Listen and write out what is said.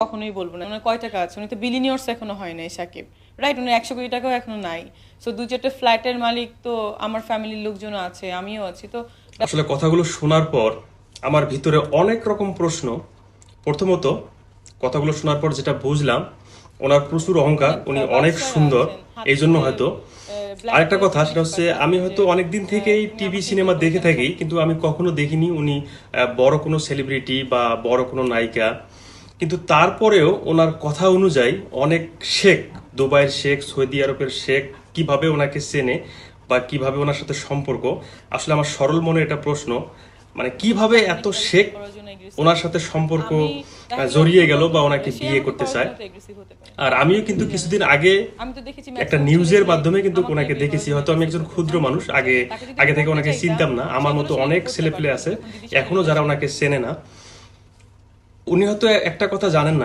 কখনোই বলবো না। ওনার কয় টাকা আছে? উনি তো বিলিনিয়ার্স এখনো হয় নাই সাকিব, রাইট? উনি 100 কোটি টাকাও এখনো নাই। সো 2-4টা ফ্ল্যাটের মালিক তো আমার ফ্যামিলির লোকজন আছে, আমিও আছি। তো আসলে কথাগুলো শোনার পর আমার ভিতরে অনেক রকম প্রশ্ন। প্রথমত, কথাগুলো শোনার পর যেটা বুঝলাম, ওনার প্রচুর অহংকার, উনি অনেক বাচ্চারা সুন্দর, আছেন, এই জন্য হাতে হয়তো। ব্ল্যাক আরেকটা কথা, সেটা জিনিস হচ্ছে পাঠান আমি যে হয়তো অনেক দিন থেকেই তুমি টিভি আমাকে সিনেমা বিয়ে দেখে করবেন। থাকি, কিন্তু আমি কখনো দেখিনি উনি বড় কোনো সেলিব্রিটি বা বড় কোনো নায়িকা। কিন্তু তারপরেও ওনার কথা অনুযায়ী অনেক শেখ, দুবাইয়ের শেখ, সৌদি আরবের শেখ কিভাবে ওনাকে চেনে বা কিভাবে ওনার সাথে সম্পর্ক। আসলে আমার সরল মনে এটা প্রশ্ন, মানে কিভাবে এত শেখ করার জন্য এগ্রেসিভ। ওনার সাথে সম্পর্ক আমি দেখা গেল জড়িয়ে গেল বা অন্য ওনাকে সে বিয়ে আমাকে করতে করার চায়। জন্য তো এগ্রেসিভ হতে পারে। আর আমিও কিন্তু কিছুদিন আগে আমি তো দেখেছি একটা ম্যাক্সিমাম ছেলে নিউজের যে মাধ্যমে কিন্তু আমাকে ওনাকে বিয়ে করার দেখেছি। জন্য হয়তো আমি aggressive একজন হতে ক্ষুদ্র পারে। মানুষ, আমি আগে করতে চাই। তাকে যদি আগে থেকে করতে ওনাকে চাইতাম, চিনতাম না। আমার সেগুলো মতো সে অনেক করতে ছেলেপেলে পারতো। আছে যখন দিদির সাথে এখনো যারা রিলেশনে ওনাকে চেনে না। উনি হয়তো একটা কথা জানেন না,